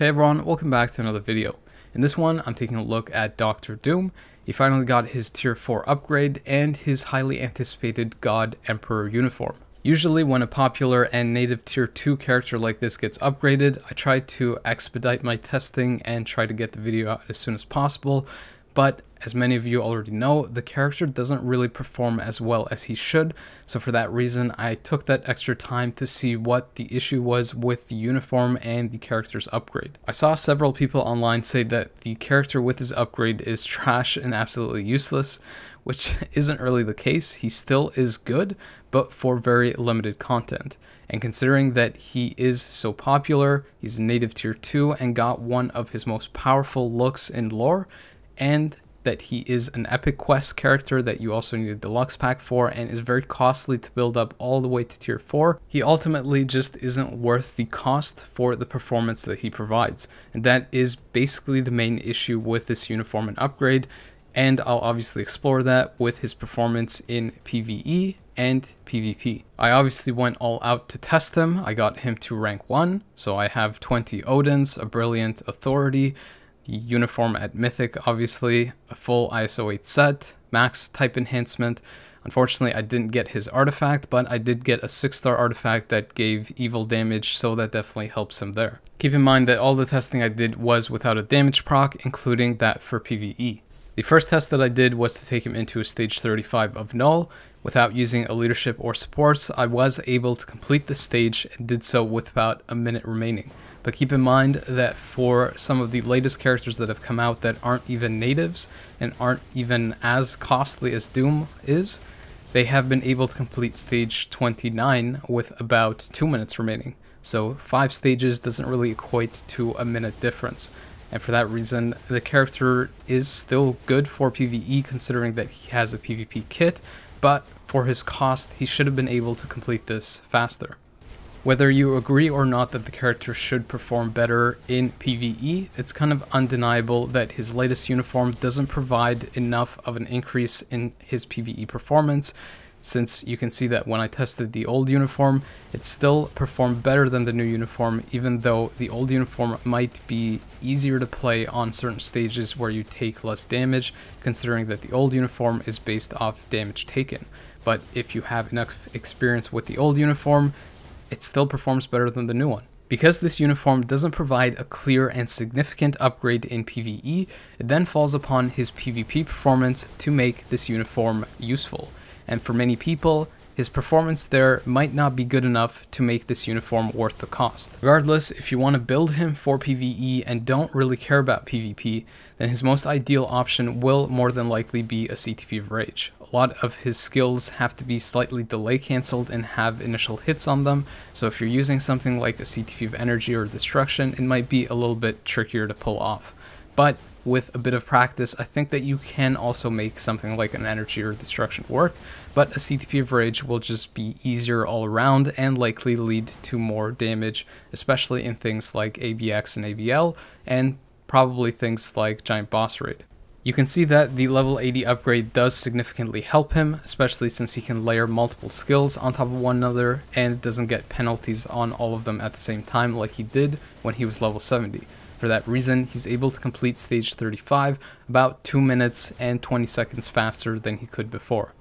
Hey everyone, welcome back to another video. In this one, I'm taking a look at Dr. Doom. He finally got his tier 4 upgrade and his highly anticipated God Emperor uniform. Usually when a popular and native tier 2 character like this gets upgraded, I try to expedite my testing and try to get the video out as soon as possible, but as many of you already know, the character doesn't really perform as well as he should, so for that reason I took that extra time to see what the issue was with the uniform and the character's upgrade. I saw several people online say that the character with his upgrade is trash and absolutely useless, which isn't really the case. He still is good, but for very limited content. And considering that he is so popular, he's a native tier 2 and got one of his most powerful looks in lore, and that he is an epic quest character that you also need a deluxe pack for and is very costly to build up all the way to tier 4, he ultimately just isn't worth the cost for the performance that he provides. And that is basically the main issue with this uniform and upgrade, and I'll obviously explore that with his performance in PvE and PvP. I obviously went all out to test him. I got him to rank 1, so I have 20 Odins, a brilliant authority, the uniform at Mythic, obviously, a full ISO 8 set, max type enhancement. Unfortunately, I didn't get his artifact, but I did get a 6-star artifact that gave evil damage, so that definitely helps him there. Keep in mind that all the testing I did was without a damage proc, including that for PvE. The first test that I did was to take him into a stage 35 of Null. Without using a leadership or supports, I was able to complete the stage and did so with about a minute remaining. But keep in mind that for some of the latest characters that have come out that aren't even natives and aren't even as costly as Doom is, they have been able to complete stage 29 with about 2 minutes remaining. So 5 stages doesn't really equate to a minute difference. And for that reason, the character is still good for PvE considering that he has a PvP kit, but for his cost, he should have been able to complete this faster. Whether you agree or not that the character should perform better in PvE, it's kind of undeniable that his latest uniform doesn't provide enough of an increase in his PvE performance, since you can see that when I tested the old uniform, it still performed better than the new uniform, even though the old uniform might be easier to play on certain stages where you take less damage, considering that the old uniform is based off damage taken. But if you have enough experience with the old uniform, it still performs better than the new one. Because this uniform doesn't provide a clear and significant upgrade in PvE, it then falls upon his PvP performance to make this uniform useful. And for many people, his performance there might not be good enough to make this uniform worth the cost. Regardless, if you want to build him for PvE and don't really care about PvP, then his most ideal option will more than likely be a CTP of Rage. A lot of his skills have to be slightly delay cancelled and have initial hits on them, so if you're using something like a CTP of Energy or Destruction, it might be a little bit trickier to pull off. But with a bit of practice, I think that you can also make something like an Energy or Destruction work, but a CTP of Rage will just be easier all around and likely lead to more damage, especially in things like ABX and ABL, and probably things like Giant Boss Raid. You can see that the level 80 upgrade does significantly help him, especially since he can layer multiple skills on top of one another and doesn't get penalties on all of them at the same time like he did when he was level 70. For that reason, he's able to complete stage 35 about 2 minutes and 20 seconds faster than he could before.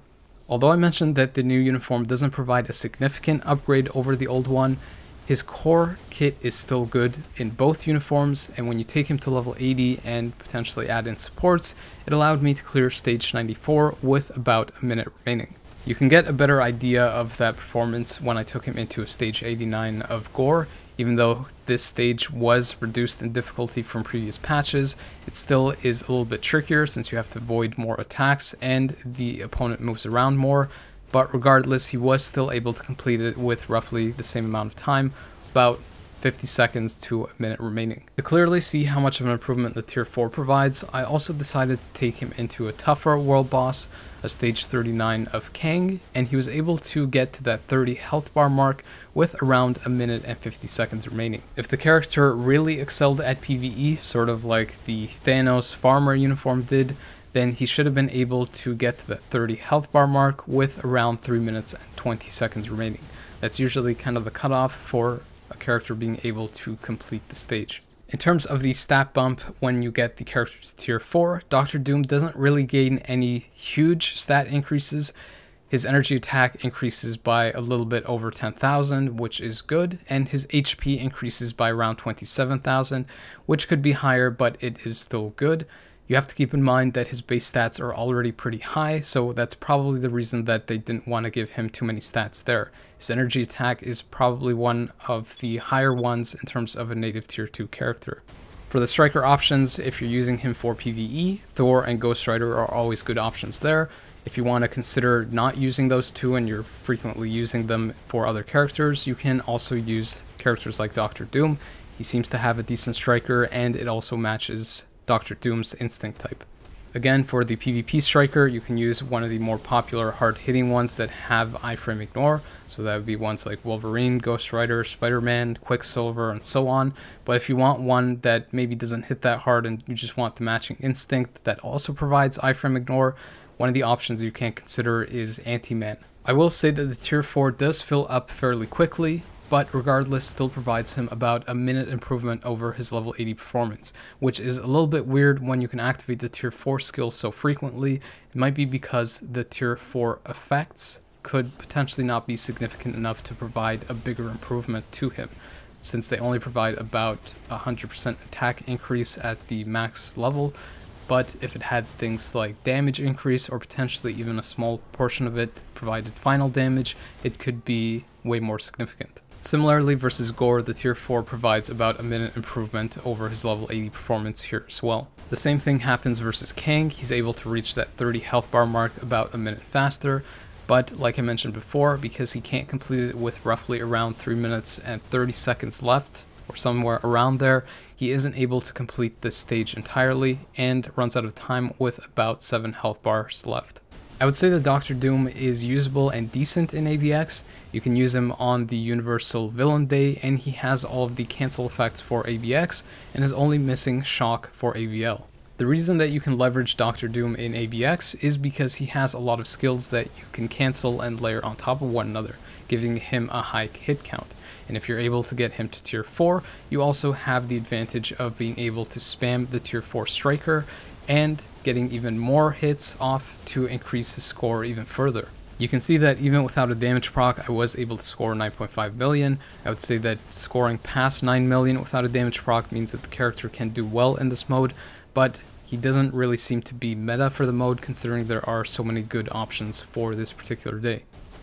Although I mentioned that the new uniform doesn't provide a significant upgrade over the old one, his core kit is still good in both uniforms, and when you take him to level 80 and potentially add in supports, it allowed me to clear stage 94 with about a minute remaining. You can get a better idea of that performance when I took him into a stage 89 of Gore. Even though this stage was reduced in difficulty from previous patches, it still is a little bit trickier since you have to avoid more attacks and the opponent moves around more. But regardless, he was still able to complete it with roughly the same amount of time, about 50 seconds to a minute remaining. To clearly see how much of an improvement the tier 4 provides, I also decided to take him into a tougher world boss, a stage 39 of Kang, and he was able to get to that 30 health bar mark with around a minute and 50 seconds remaining. If the character really excelled at PvE, sort of like the Thanos farmer uniform did, then he should have been able to get to that 30 health bar mark with around 3 minutes and 20 seconds remaining. That's usually kind of the cutoff for a character being able to complete the stage. In terms of the stat bump, when you get the character to tier 4, Dr. Doom doesn't really gain any huge stat increases. His energy attack increases by a little bit over 10,000, which is good, and his HP increases by around 27,000, which could be higher, but it is still good. You have to keep in mind that his base stats are already pretty high, so that's probably the reason that they didn't want to give him too many stats there. His energy attack is probably one of the higher ones in terms of a native tier 2 character. For the striker options, if you're using him for PvE, Thor and Ghost Rider are always good options there. If you want to consider not using those two and you're frequently using them for other characters, you can also use characters like Dr. Doom. He seems to have a decent striker, and it also matches Dr. Doom's instinct type. Again, for the PvP striker, you can use one of the more popular hard-hitting ones that have iframe ignore, so that would be ones like Wolverine, Ghost Rider, Spider-Man, Quicksilver, and so on. But if you want one that maybe doesn't hit that hard and you just want the matching instinct that also provides iframe ignore, one of the options you can consider is Anti-Man. I will say that the tier 4 does fill up fairly quickly, but regardless still provides him about a minute improvement over his level 80 performance, which is a little bit weird when you can activate the tier 4 skill so frequently. It might be because the tier 4 effects could potentially not be significant enough to provide a bigger improvement to him, since they only provide about 100% attack increase at the max level. But if it had things like damage increase, or potentially even a small portion of it provided final damage, it could be way more significant. Similarly, versus Gore, the tier 4 provides about a minute improvement over his level 80 performance here as well. The same thing happens versus Kang. He's able to reach that 30 health bar mark about a minute faster, but like I mentioned before, because he can't complete it with roughly around 3 minutes and 30 seconds left, or somewhere around there, he isn't able to complete this stage entirely and runs out of time with about 7 health bars left. I would say that Dr. Doom is usable and decent in ABX. You can use him on the Universal Villain Day, and he has all of the cancel effects for ABX and is only missing Shock for AVL. The reason that you can leverage Dr. Doom in ABX is because he has a lot of skills that you can cancel and layer on top of one another, giving him a high hit count. And if you're able to get him to tier 4, you also have the advantage of being able to spam the tier 4 striker and getting even more hits off to increase his score even further. You can see that even without a damage proc, I was able to score 9.5 million. I would say that scoring past 9 million without a damage proc means that the character can do well in this mode, but he doesn't really seem to be meta for the mode, considering there are so many good options for this particular day.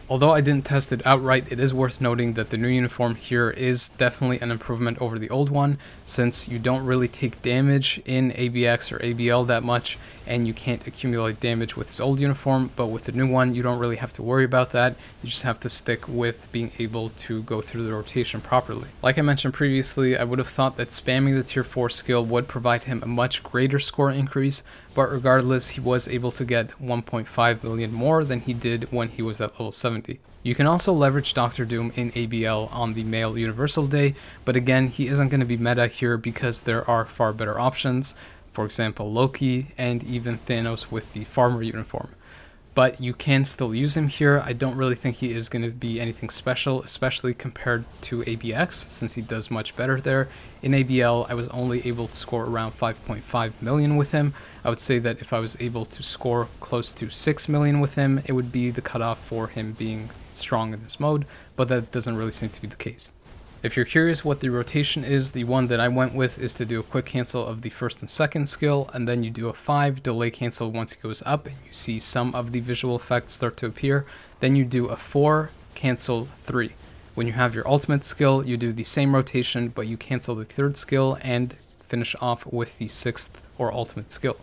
Although I didn't test it outright, it is worth noting that the new uniform here is definitely an improvement over the old one, since you don't really take damage in ABX or ABL that much, and you can't accumulate damage with his old uniform, but with the new one you don't really have to worry about that. You just have to stick with being able to go through the rotation properly. Like I mentioned previously, I would have thought that spamming the tier 4 skill would provide him a much greater score increase, but regardless, he was able to get 1.5 million more than he did when he was at level 70. You can also leverage Dr. Doom in ABL on the male Universal Day, but again, he isn't going to be meta here because there are far better options, for example Loki and even Thanos with the farmer uniform. But you can still use him here. I don't really think he is going to be anything special, especially compared to ABX, since he does much better there. In ABL, I was only able to score around 5.5 million with him. I would say that if I was able to score close to 6 million with him, it would be the cutoff for him being strong in this mode, but that doesn't really seem to be the case. If you're curious what the rotation is, the one that I went with is to do a quick cancel of the first and second skill, and then you do a 5 delay cancel once he goes up and you see some of the visual effects start to appear. Then you do a 4 cancel 3. When you have your ultimate skill, you do the same rotation, but you cancel the third skill and finish off with the 6th or ultimate skill.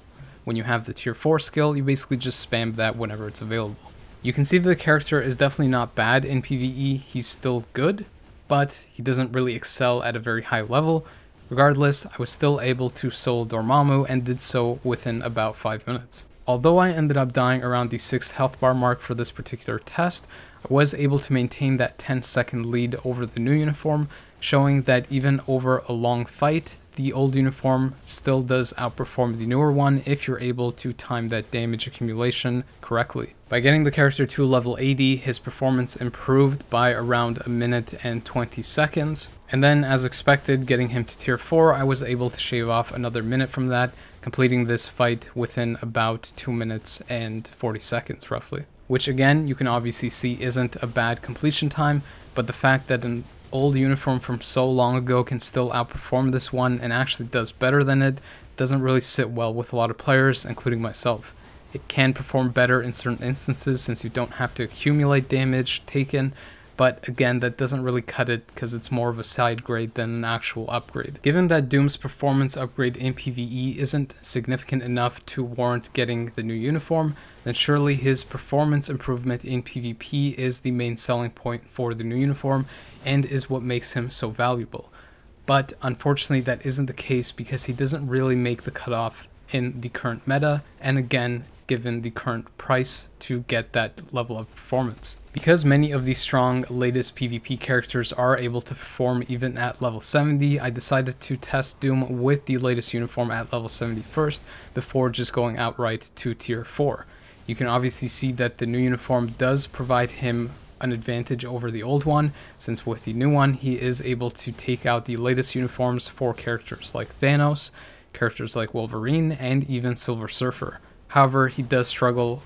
When you have the tier 4 skill, you basically just spam that whenever it's available. You can see that the character is definitely not bad in PvE. He's still good, but he doesn't really excel at a very high level. Regardless, I was still able to solo Dormammu and did so within about 5 minutes. Although I ended up dying around the 6th health bar mark for this particular test, I was able to maintain that 10-second lead over the new uniform, showing that even over a long fight, the old uniform still does outperform the newer one if you're able to time that damage accumulation correctly. By getting the character to level 80, his performance improved by around 1 minute and 20 seconds. And then, as expected, getting him to tier 4, I was able to shave off another minute from that, completing this fight within about 2 minutes and 40 seconds roughly. Which again, you can obviously see isn't a bad completion time, but the fact that an old uniform from so long ago can still outperform this one and actually does better than it doesn't really sit well with a lot of players, including myself. It can perform better in certain instances since you don't have to accumulate damage taken, but again, that doesn't really cut it because it's more of a side grade than an actual upgrade. Given that Doom's performance upgrade in PvE isn't significant enough to warrant getting the new uniform, then surely his performance improvement in PvP is the main selling point for the new uniform and is what makes him so valuable. But unfortunately that isn't the case because he doesn't really make the cutoff in the current meta, and again, given the current price to get that level of performance. Because many of the strong latest PvP characters are able to perform even at level 70, I decided to test Doom with the latest uniform at level 70 first, before just going outright to tier 4. You can obviously see that the new uniform does provide him an advantage over the old one, since with the new one he is able to take out the latest uniforms for characters like Thanos, characters like Wolverine, and even Silver Surfer. However, he does struggle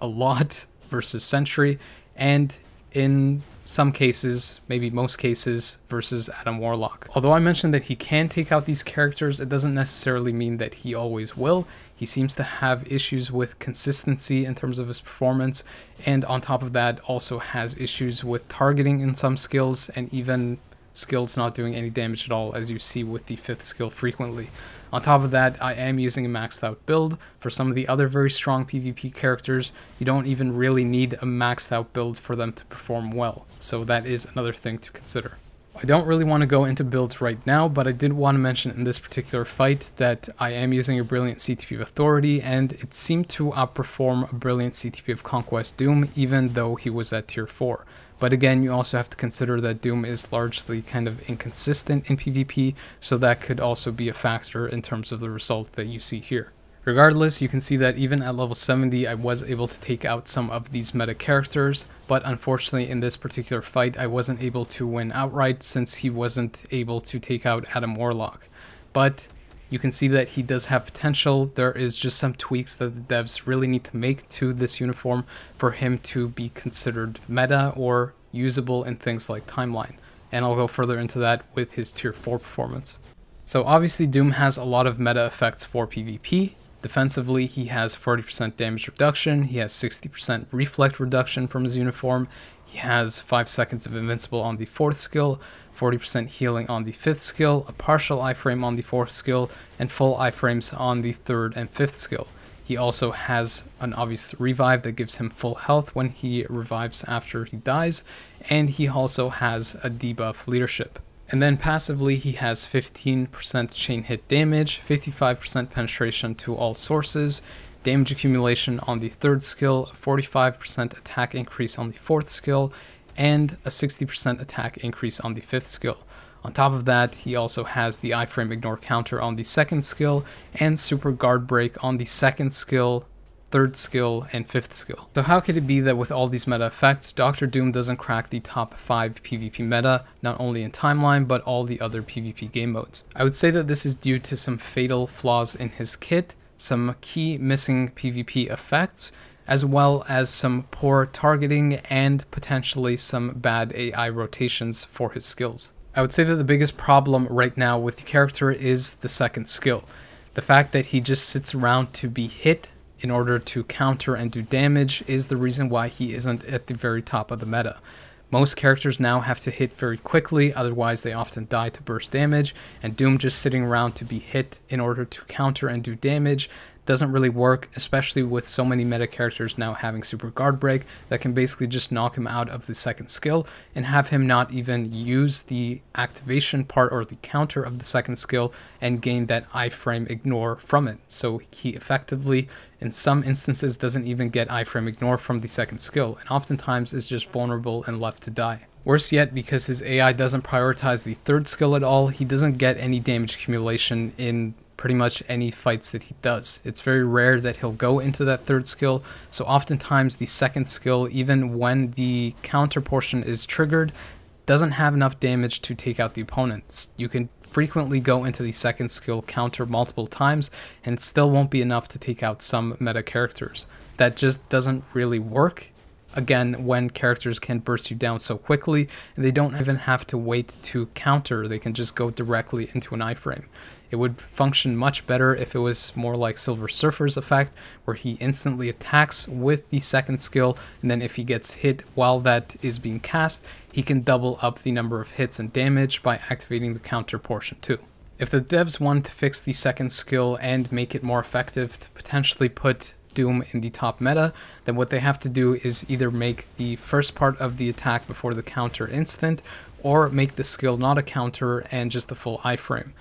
a lot versus Sentry, and in some cases, maybe most cases, versus Adam Warlock. Although I mentioned that he can take out these characters, it doesn't necessarily mean that he always will. He seems to have issues with consistency in terms of his performance, and on top of that also has issues with targeting in some skills, and even skills not doing any damage at all, as you see with the 5th skill frequently. On top of that, I am using a maxed out build. For some of the other very strong PvP characters, you don't even really need a maxed out build for them to perform well, so that is another thing to consider. I don't really want to go into builds right now, but I did want to mention in this particular fight that I am using a brilliant CTP of Authority, and it seemed to outperform a brilliant CTP of Conquest Doom, even though he was at tier 4. But again, you also have to consider that Doom is largely kind of inconsistent in PvP, so that could also be a factor in terms of the result that you see here. Regardless, you can see that even at level 70, I was able to take out some of these meta characters, but unfortunately in this particular fight, I wasn't able to win outright since he wasn't able to take out Adam Warlock. But you can see that he does have potential. There is just some tweaks that the devs really need to make to this uniform for him to be considered meta or usable in things like Timeline. And I'll go further into that with his tier 4 performance. So obviously Doom has a lot of meta effects for PvP. Defensively, he has 40% damage reduction, he has 60% reflect reduction from his uniform, he has 5 seconds of invincible on the 4th skill, 40% healing on the 5th skill, a partial iframe on the 4th skill, and full iframes on the 3rd and 5th skill. He also has an obvious revive that gives him full health when he revives after he dies, and he also has a debuff leadership. And then passively, he has 15% chain hit damage, 55% penetration to all sources, damage accumulation on the 3rd skill, a 45% attack increase on the 4th skill, and a 60% attack increase on the 5th skill. On top of that, he also has the iframe ignore counter on the 2nd skill, and super guard break on the 2nd skill, 3rd skill, and 5th skill. So how could it be that with all these meta effects, Dr. Doom doesn't crack the top 5 PvP meta, not only in Timeline, but all the other PvP game modes? I would say that this is due to some fatal flaws in his kit, some key missing PvP effects, as well as some poor targeting and potentially some bad AI rotations for his skills. I would say that the biggest problem right now with the character is the 2nd skill. The fact that he just sits around to be hit in order to counter and do damage is the reason why he isn't at the very top of the meta. Most characters now have to hit very quickly, otherwise they often die to burst damage, and Doom just sitting around to be hit in order to counter and do damage doesn't really work, especially with so many meta characters now having super guard break that can basically just knock him out of the 2nd skill and have him not even use the activation part or the counter of the 2nd skill and gain that iframe ignore from it. So he effectively, in some instances, doesn't even get iframe ignore from the 2nd skill, and oftentimes is just vulnerable and left to die. Worse yet, because his AI doesn't prioritize the third skill at all, he doesn't get any damage accumulation in pretty much any fights that he does. It's very rare that he'll go into that third skill, so oftentimes the second skill, even when the counter portion is triggered, doesn't have enough damage to take out the opponents. You can frequently go into the second skill counter multiple times, and it still won't be enough to take out some meta characters. That just doesn't really work. Again, when characters can burst you down so quickly, and they don't even have to wait to counter, they can just go directly into an iframe. It would function much better if it was more like Silver Surfer's effect, where he instantly attacks with the second skill, and then if he gets hit while that is being cast, he can double up the number of hits and damage by activating the counter portion too. If the devs want to fix the second skill and make it more effective to potentially put Doom in the top meta, then what they have to do is either make the first part of the attack before the counter instant, or make the skill not a counter and just a full iframe.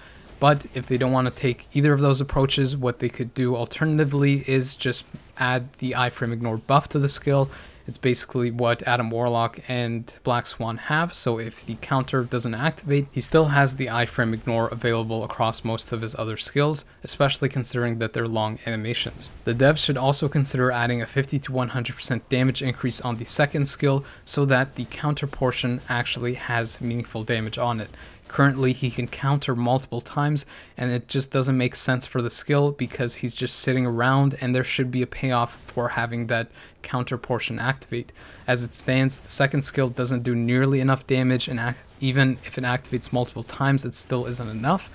But if they don't want to take either of those approaches, what they could do alternatively is just add the iframe ignore buff to the skill. It's basically what Adam Warlock and Black Swan have, so if the counter doesn't activate, he still has the iframe ignore available across most of his other skills, especially considering that they're long animations. The devs should also consider adding a 50 to 100% damage increase on the second skill, so that the counter portion actually has meaningful damage on it. Currently, he can counter multiple times, and it just doesn't make sense for the skill because he's just sitting around, and there should be a payoff for having that counter portion activate. As it stands, the second skill doesn't do nearly enough damage, and even if it activates multiple times, it still isn't enough.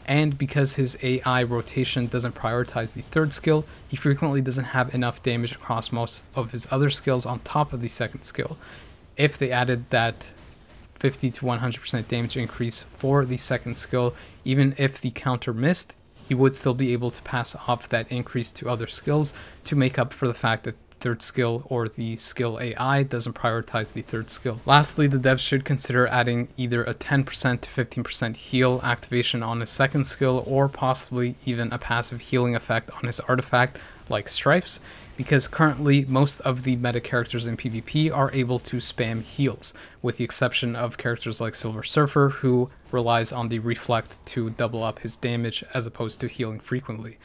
And because his AI rotation doesn't prioritize the third skill, he frequently doesn't have enough damage across most of his other skills on top of the second skill. If they added that 50 to 100% damage increase for the second skill, even if the counter missed, he would still be able to pass off that increase to other skills to make up for the fact that the third skill or the skill AI doesn't prioritize the third skill. Lastly, the devs should consider adding either a 10% to 15% heal activation on his second skill, or possibly even a passive healing effect on his artifact like Strifes, because currently most of the meta characters in PvP are able to spam heals, with the exception of characters like Silver Surfer, who relies on the reflect to double up his damage as opposed to healing frequently.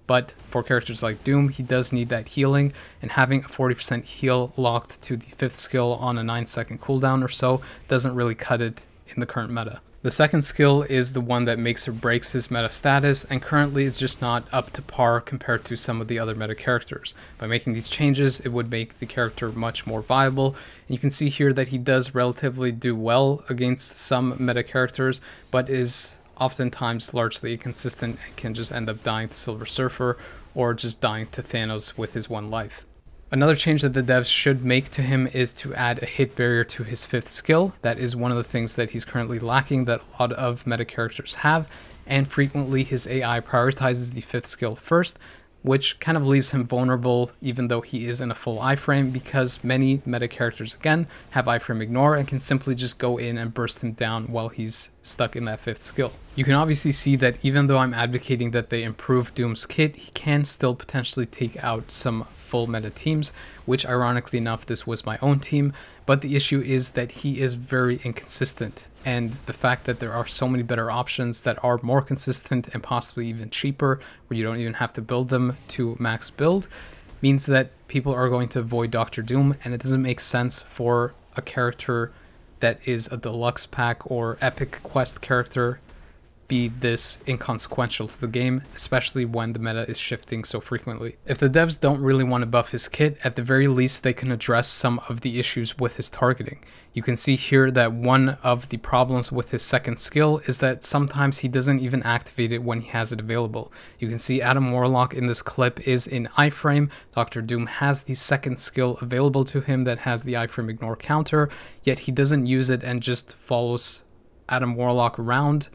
But for characters like Doom, he does need that healing, and having a 40% heal locked to the 5th skill on a 9-second cooldown or so doesn't really cut it in the current meta. The second skill is the one that makes or breaks his meta status, and currently it's just not up to par compared to some of the other meta characters. By making these changes, it would make the character much more viable, and you can see here that he does relatively do well against some meta characters, but is oftentimes largely inconsistent and can just end up dying to Silver Surfer, or just dying to Thanos with his one life. Another change that the devs should make to him is to add a hit barrier to his 5th skill. That is one of the things that he's currently lacking that a lot of meta characters have, and frequently his AI prioritizes the 5th skill first, which kind of leaves him vulnerable even though he is in a full iframe, because many meta characters again have iframe ignore and can simply just go in and burst him down while he's stuck in that 5th skill. You can obviously see that even though I'm advocating that they improve Doom's kit, he can still potentially take out some full meta teams, which ironically enough this was my own team, but the issue is that he is very inconsistent, and the fact that there are so many better options that are more consistent and possibly even cheaper, where you don't even have to build them to max build, means that people are going to avoid Dr. Doom, and it doesn't make sense for a character that is a deluxe pack or epic quest character be this inconsequential to the game, especially when the meta is shifting so frequently. If the devs don't really want to buff his kit, at the very least they can address some of the issues with his targeting. You can see here that one of the problems with his second skill is that sometimes he doesn't even activate it when he has it available. You can see Adam Warlock in this clip is in iframe. Dr. Doom has the second skill available to him that has the iframe ignore counter, yet he doesn't use it and just follows Adam Warlock around,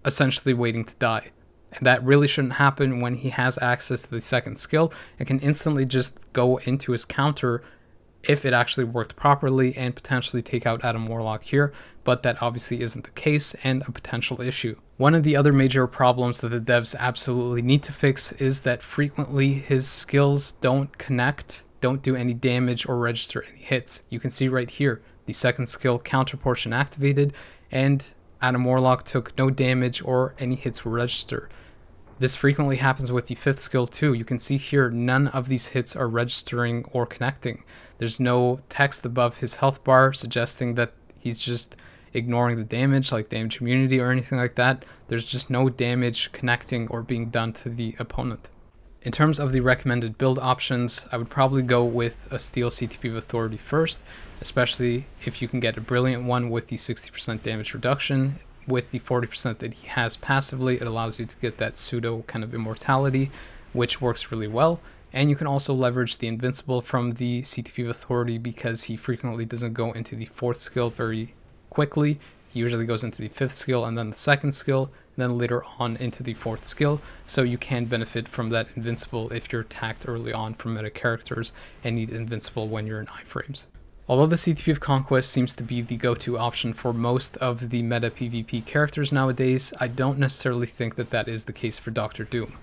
essentially waiting to die. And that really shouldn't happen when he has access to the second skill and can instantly just go into his counter if it actually worked properly and potentially take out Adam Warlock here, but that obviously isn't the case and a potential issue. One of the other major problems that the devs absolutely need to fix is that frequently his skills don't connect, don't do any damage or register any hits. You can see right here, the second skill counter portion activated, and Adam Warlock took no damage or any hits were registered. This frequently happens with the fifth skill too. You can see here none of these hits are registering or connecting. There's no text above his health bar suggesting that he's just ignoring the damage, like damage immunity or anything like that. There's just no damage connecting or being done to the opponent. In terms of the recommended build options, I would probably go with a Steel CTP of Authority first, especially if you can get a brilliant one with the 60% damage reduction. With the 40% that he has passively, it allows you to get that pseudo kind of immortality, which works really well. And you can also leverage the invincible from the CTP of Authority because he frequently doesn't go into the fourth skill very quickly. He usually goes into the fifth skill and then the second skill, and then later on into the fourth skill. So you can benefit from that invincible if you're attacked early on from meta characters and need invincible when you're in iframes. Although the CTP of Conquest seems to be the go-to option for most of the meta PvP characters nowadays, I don't necessarily think that that is the case for Dr. Doom.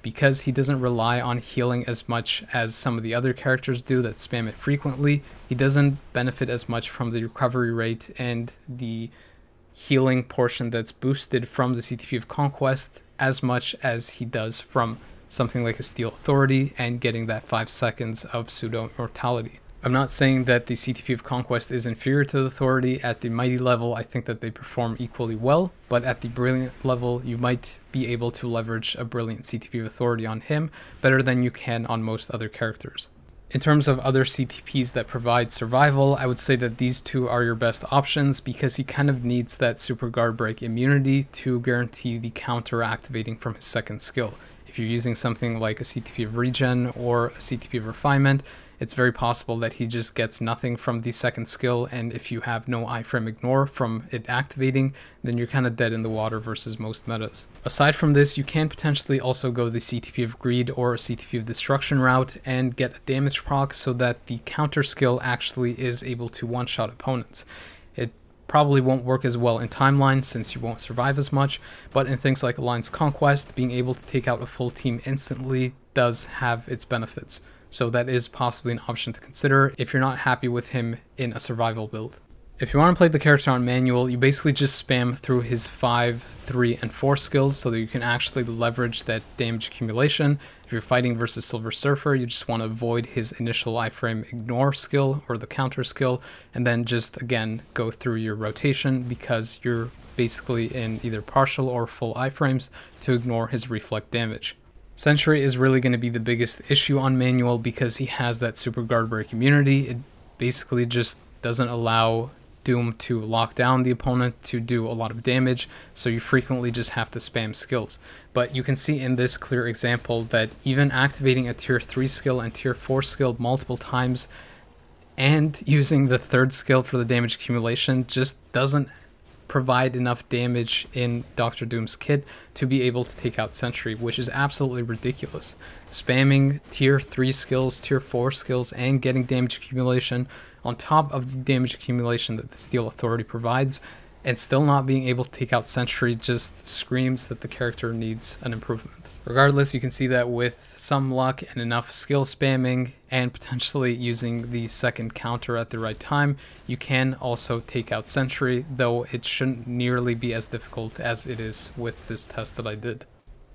Because he doesn't rely on healing as much as some of the other characters do that spam it frequently, he doesn't benefit as much from the recovery rate and the healing portion that's boosted from the CTP of Conquest as much as he does from something like a Steel Authority and getting that 5 seconds of pseudo immortality. I'm not saying that the CTP of Conquest is inferior to the Authority. At the Mighty level, I think that they perform equally well, but at the Brilliant level, you might be able to leverage a Brilliant CTP of Authority on him better than you can on most other characters. In terms of other CTPs that provide survival, I would say that these two are your best options because he kind of needs that Super Guard Break immunity to guarantee the counter activating from his second skill. If you're using something like a CTP of Regen or a CTP of Refinement, it's very possible that he just gets nothing from the second skill, and if you have no iframe ignore from it activating, then you're kind of dead in the water versus most metas. Aside from this, you can potentially also go the CTP of Greed or a CTP of Destruction route and get a damage proc so that the counter skill actually is able to one-shot opponents. It probably won't work as well in Timeline since you won't survive as much, but in things like Alliance Conquest, being able to take out a full team instantly does have its benefits. So that is possibly an option to consider if you're not happy with him in a survival build. If you want to play the character on manual, you basically just spam through his 5, 3, and 4 skills so that you can actually leverage that damage accumulation. If you're fighting versus Silver Surfer, you just want to avoid his initial iframe ignore skill or the counter skill, and then just again go through your rotation because you're basically in either partial or full iframes to ignore his reflect damage. Sentry is really going to be the biggest issue on manual because he has that Super Guard Break immunity. It basically just doesn't allow Doom to lock down the opponent to do a lot of damage, so you frequently just have to spam skills. But you can see in this clear example that even activating a tier 3 skill and tier 4 skill multiple times and using the third skill for the damage accumulation just doesn't provide enough damage in Dr. Doom's kit to be able to take out Sentry, which is absolutely ridiculous. Spamming tier 3 skills, tier 4 skills, and getting damage accumulation on top of the damage accumulation that the Steel Authority provides, and still not being able to take out Sentry just screams that the character needs an improvement. Regardless, you can see that with some luck and enough skill spamming and potentially using the second counter at the right time, you can also take out Sentry, though it shouldn't nearly be as difficult as it is with this test that I did.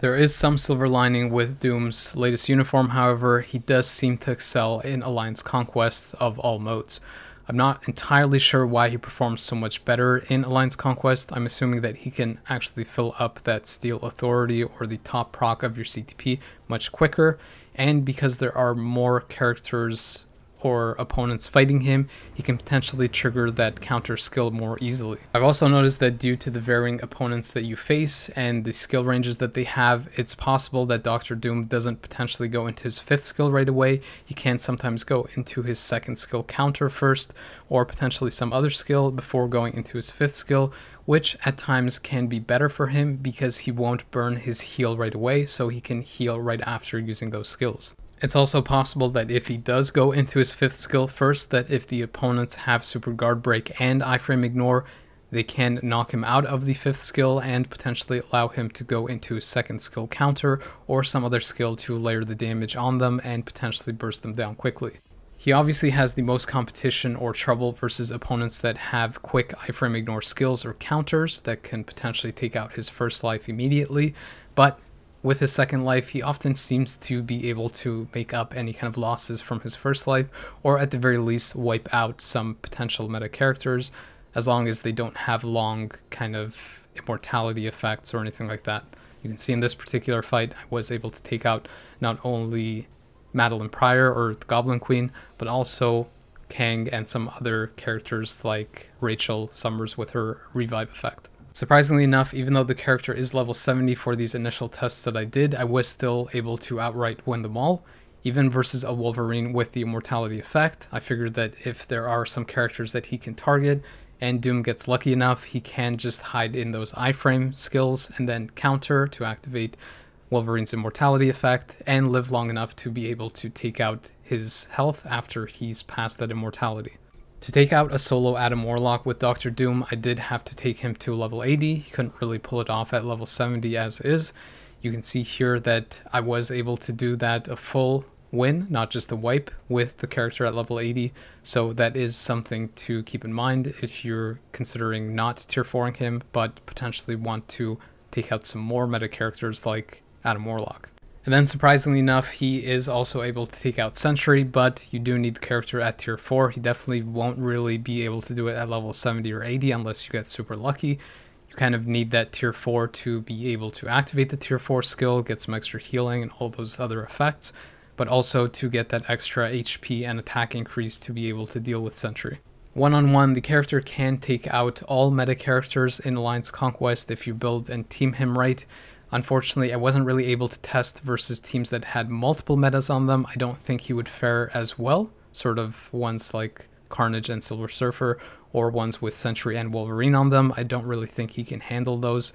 There is some silver lining with Doom's latest uniform, however, he does seem to excel in Alliance Conquests of all modes. I'm not entirely sure why he performs so much better in Alliance Conquest. I'm assuming that he can actually fill up that Steel Authority or the top proc of your CTP much quicker, and because there are more characters or opponents fighting him, he can potentially trigger that counter skill more easily. I've also noticed that due to the varying opponents that you face and the skill ranges that they have, it's possible that Dr. Doom doesn't potentially go into his 5th skill right away. He can sometimes go into his 2nd skill counter first, or potentially some other skill before going into his 5th skill, which at times can be better for him because he won't burn his heal right away, so he can heal right after using those skills. It's also possible that if he does go into his 5th skill first, that if the opponents have Super Guard Break and iframe ignore, they can knock him out of the 5th skill and potentially allow him to go into his 2nd skill counter or some other skill to layer the damage on them and potentially burst them down quickly. He obviously has the most competition or trouble versus opponents that have quick iframe ignore skills or counters that can potentially take out his first life immediately, but with his second life, he often seems to be able to make up any kind of losses from his first life, or at the very least wipe out some potential meta characters, as long as they don't have long kind of immortality effects or anything like that. You can see in this particular fight, I was able to take out not only Madeline Pryor or the Goblin Queen, but also Kang and some other characters like Rachel Summers with her revive effect. Surprisingly enough, even though the character is level 70 for these initial tests that I did, I was still able to outright win them all, even versus a Wolverine with the immortality effect. I figured that if there are some characters that he can target, and Doom gets lucky enough, he can just hide in those iframe skills and then counter to activate Wolverine's immortality effect and live long enough to be able to take out his health after he's past that immortality. To take out a solo Adam Warlock with Dr. Doom, I did have to take him to level 80. He couldn't really pull it off at level 70 as is. You can see here that I was able to do that a full win, not just a wipe, with the character at level 80. So that is something to keep in mind if you're considering not tier 4ing him, but potentially want to take out some more meta characters like Adam Warlock. And then surprisingly enough, he is also able to take out Sentry, but you do need the character at tier 4. He definitely won't really be able to do it at level 70 or 80 unless you get super lucky. You kind of need that tier 4 to be able to activate the tier 4 skill, get some extra healing and all those other effects, but also to get that extra HP and attack increase to be able to deal with Sentry. One-on-one, the character can take out all meta characters in Alliance Conquest if you build and team him right. Unfortunately, I wasn't really able to test versus teams that had multiple metas on them. I don't think he would fare as well, sort of ones like Carnage and Silver Surfer, or ones with Sentry and Wolverine on them. I don't really think he can handle those,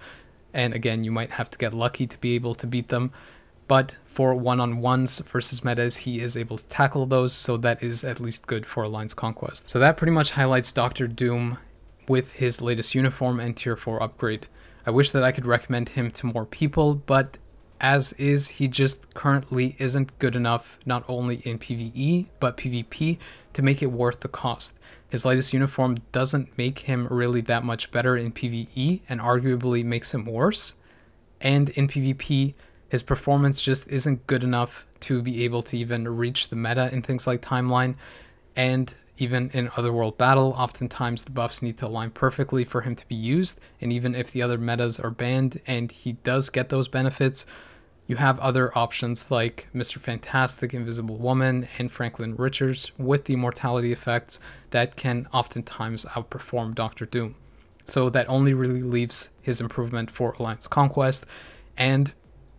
and again, you might have to get lucky to be able to beat them. But for one-on-ones versus metas, he is able to tackle those, so that is at least good for Alliance Conquest. So that pretty much highlights Dr. Doom with his latest uniform and tier 4 upgrade. I wish that I could recommend him to more people, but as is, he just currently isn't good enough, not only in PvE, but PvP, to make it worth the cost. His latest uniform doesn't make him really that much better in PvE, and arguably makes him worse. And in PvP, his performance just isn't good enough to be able to even reach the meta in things like Timeline, and even in Otherworld Battle, oftentimes the buffs need to align perfectly for him to be used, and even if the other metas are banned and he does get those benefits, you have other options like Mr. Fantastic, Invisible Woman, and Franklin Richards with the immortality effects that can oftentimes outperform Dr. Doom. So that only really leaves his improvement for Alliance Conquest, and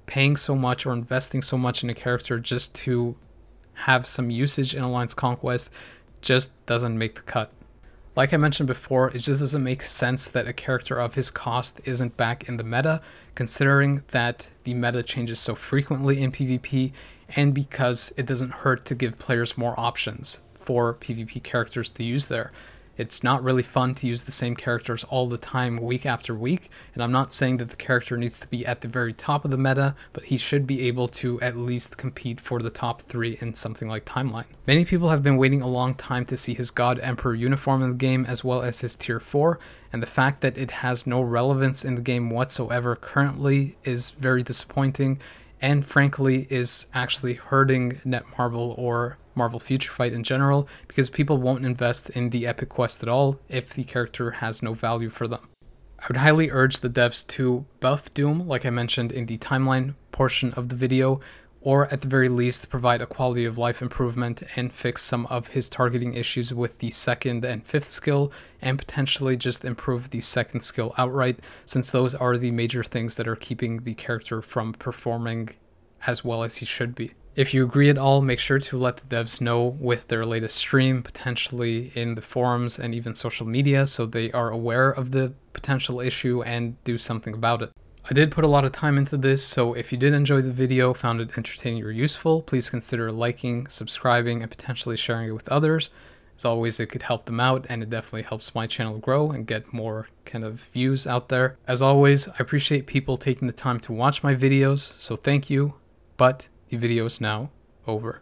paying so much or investing so much in a character just to have some usage in Alliance Conquest just doesn't make the cut. Like I mentioned before, it just doesn't make sense that a character of his cost isn't back in the meta, considering that the meta changes so frequently in PvP, and because it doesn't hurt to give players more options for PvP characters to use there. It's not really fun to use the same characters all the time, week after week, and I'm not saying that the character needs to be at the very top of the meta, but he should be able to at least compete for the top 3 in something like Timeline. Many people have been waiting a long time to see his God Emperor uniform in the game, as well as his tier 4, and the fact that it has no relevance in the game whatsoever currently is very disappointing, and frankly is actually hurting Netmarble or Marvel Future Fight in general, because people won't invest in the epic quest at all if the character has no value for them. I would highly urge the devs to buff Doom, like I mentioned in the Timeline portion of the video, or at the very least provide a quality of life improvement and fix some of his targeting issues with the 2nd and 5th skill, and potentially just improve the 2nd skill outright, since those are the major things that are keeping the character from performing as well as he should be. If you agree at all, make sure to let the devs know with their latest stream, potentially in the forums and even social media, so they are aware of the potential issue and do something about it. I did put a lot of time into this, so if you did enjoy the video, found it entertaining or useful, please consider liking, subscribing, and potentially sharing it with others. As always, it could help them out, and it definitely helps my channel grow and get more kind of views out there. As always, I appreciate people taking the time to watch my videos, so thank you, but the video is now over.